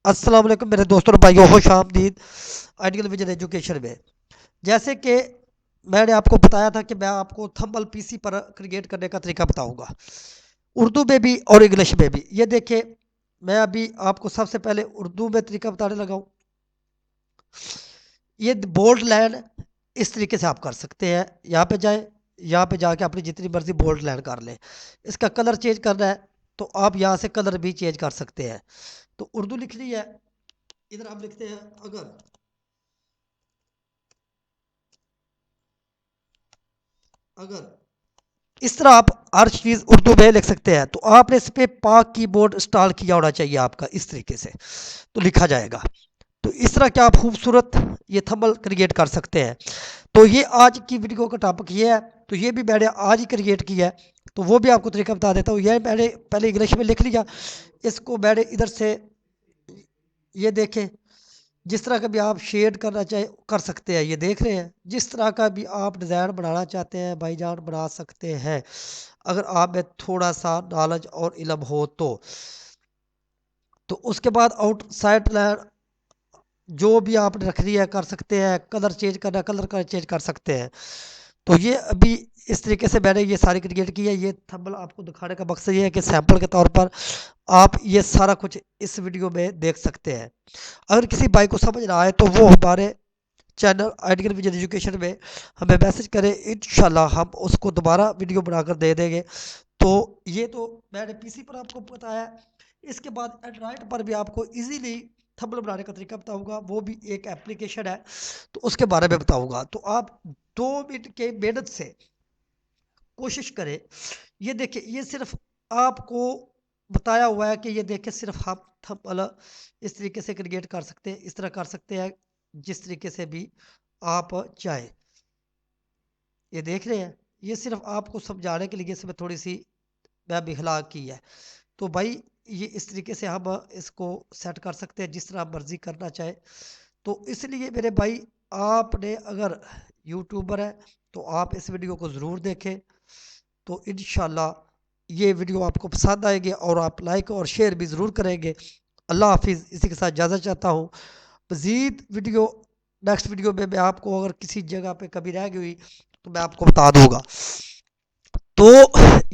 السلام علیکم میرے دوستوں اور بھائیوں، خوش آمدید آئیڈیل ویژن ایجوکیشن میں۔ جیسے کہ میں نے آپ کو بتایا تھا کہ میں آپ کو تھمبل پی سی پر کریٹ کرنے کا طریقہ بتاؤں گا، اردو میں بھی اور انگلش میں بھی۔ یہ دیکھیں، میں ابھی آپ کو سب سے پہلے اردو میں طریقہ بتانے لگا ہوں۔ یہ بولڈ لائن اس طریقے سے آپ کر سکتے ہیں، یہاں پہ جائیں، یہاں پہ جا کے اپنی جتنی مرضی بولڈ لائن کر لیں۔ اس کا کلر چینج کرنا ہے تو آپ یہاں سے کلر بھی چینج کر سکتے ہیں۔ تو اردو لکھنی ہے، ادھر آپ لکھتے ہیں اگر اس طرح آپ ہر چیز اردو میں لکھ سکتے ہیں۔ تو آپ نے اس پہ پاک کی بورڈ انسٹال کیا ہونا چاہیے آپ کا، اس طریقے سے تو لکھا جائے گا۔ تو اس طرح کیا آپ خوبصورت یہ تھمبل کریٹ کر سکتے ہیں۔ تو یہ آج کی ویڈیو کا ٹاپک یہ ہے، تو یہ بھی میں نے آج ہی کریٹ کیا ہے، تو وہ بھی آپ کو طریقہ بتا دیتا ہوں۔ یہ میں نے پہلے انگلش میں لکھ لیا، اس کو میں نے ادھر سے یہ دیکھیں، جس طرح کا بھی آپ شیڈ کرنا چاہے کر سکتے ہیں۔ یہ دیکھ رہے ہیں، جس طرح کا بھی آپ ڈیزائن بنانا چاہتے ہیں بھائی جان بنا سکتے ہیں، اگر آپ میں تھوڑا سا نالج اور علم ہو تو اس کے بعد آؤٹ سائڈ لائن جو بھی آپ نے رکھنی ہے کر سکتے ہیں، کلر چینج کرنا کلر چینج کر سکتے ہیں۔ تو یہ ابھی اس طریقے سے میں نے یہ ساری کریٹ کی ہے۔ یہ تھمبل آپ کو دکھانے کا مقصد یہ ہے کہ سیمپل کے طور پر آپ یہ سارا کچھ اس ویڈیو میں دیکھ سکتے ہیں۔ اگر کسی بھائی کو سمجھ نہ آئے تو وہ ہمارے چینل آئیڈیل ویژن ایجوکیشن میں ہمیں میسج کرے، انشاءاللہ ہم اس کو دوبارہ ویڈیو بنا کر دے دیں گے۔ تو یہ تو میں نے پی سی پر آپ کو بتایا ہے۔ اس کے بعد اینڈرائڈ پر بھی آپ کو ایزیلی تھمبل بنانے کا طریقہ بتاؤں گا، وہ بھی ایک اپلیکیشن ہے، تو اس کے بارے میں بتاؤں گا۔ تو آپ 2 منٹ کے محنت سے کوشش کریں۔ یہ دیکھیں، یہ صرف آپ کو بتایا ہوا ہے کہ یہ دیکھیں، صرف ہم تھمبل اس طریقے سے کریٹ کر سکتے ہیں، اس طرح کر سکتے ہیں، جس طریقے سے بھی آپ چاہیں۔ یہ دیکھ رہے ہیں، یہ صرف آپ کو سمجھانے کے لیے اس میں تھوڑی سی میں بھی اخلاق کی ہے۔ تو بھائی یہ اس طریقے سے ہم اس کو سیٹ کر سکتے ہیں جس طرح مرضی کرنا چاہے۔ تو اس لیے میرے بھائی، آپ نے اگر یوٹیوبر ہے تو آپ اس ویڈیو کو ضرور دیکھیں، تو انشاءاللہ یہ ویڈیو آپ کو پسند آئے گی اور آپ لائک اور شیئر بھی ضرور کریں گے۔ اللہ حافظ، اسی کے ساتھ اجازت چاہتا ہوں۔ مزید ویڈیو نیکسٹ ویڈیو میں میں آپ کو اگر کسی جگہ پہ کبھی رہ گئی تو میں آپ کو بتا دوں گا۔ تو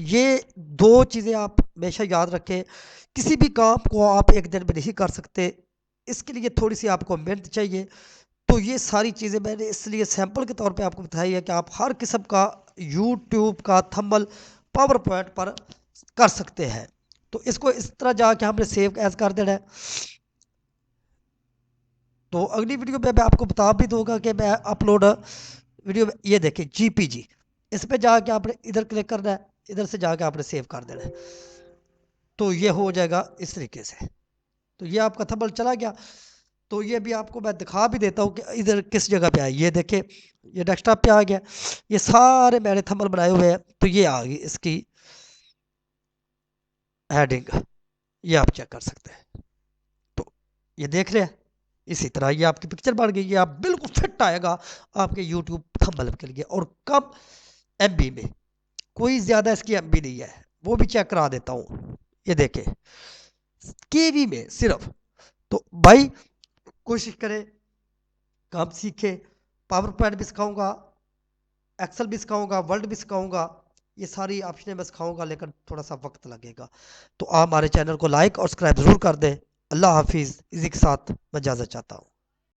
یہ 2 چیزیں آپ ہمیشہ یاد رکھیں، کسی بھی کام کو آپ ایک دن میں نہیں کر سکتے، اس کے لیے تھوڑی سی آپ کو محنت چاہیے۔ تو یہ ساری چیزیں میں نے اس لیے سیمپل کے طور پہ آپ کو بتائی ہے کہ آپ ہر قسم کا یوٹیوب کا تھمبل پاور پوائنٹ پر کر سکتے ہیں۔ تو اس کو اس طرح جا کے ہم نے سیو ایز کر دینا ہے۔ تو اگلی ویڈیو میں آپ کو بتا بھی دوں گا کہ میں اپلوڈ ویڈیو میں یہ دیکھیں جی پی جی، اس پہ جا کے آپ نے ادھر کلک کرنا ہے، ادھر سے جا کے آپ نے سیو کر دینا ہے، تو یہ ہو جائے گا اس طریقے سے۔ تو یہ آپ کا تھمبل چلا گیا۔ تو یہ بھی آپ کو میں دکھا بھی دیتا ہوں کہ ادھر کس جگہ پہ آئے۔ یہ دیکھیں، یہ ڈیسک ٹاپ پہ آ گیا، یہ سارے میں نے تھمبل بنائے ہوئے ہیں۔ تو یہ آ گئی اس کی ہیڈنگ، یہ آپ چیک کر سکتے ہیں۔ تو یہ دیکھ رہے ہیں، اسی طرح یہ آپ کی پکچر بن گئی، یہ آپ بالکل فٹ آئے گا آپ کے یوٹیوب تھمبل کے لیے، اور کم ایم بی میں، کوئی زیادہ اس کی ایم بی نہیں ہے، وہ بھی چیک کرا دیتا ہوں۔ یہ دیکھیں کے وی میں صرف۔ تو بھائی کوشش کریں، کام سیکھیں، پاور پوائنٹ بھی سکھاؤں گا، ایکسل بھی سکھاؤں گا، ورڈ بھی سکھاؤں گا، یہ ساری آپشنیں میں سکھاؤں گا، لیکن تھوڑا سا وقت لگے گا۔ تو آپ ہمارے چینل کو لائک اور سبسکرائب ضرور کر دیں۔ اللہ حافظ، اسی کے ساتھ میں اجازت چاہتا ہوں۔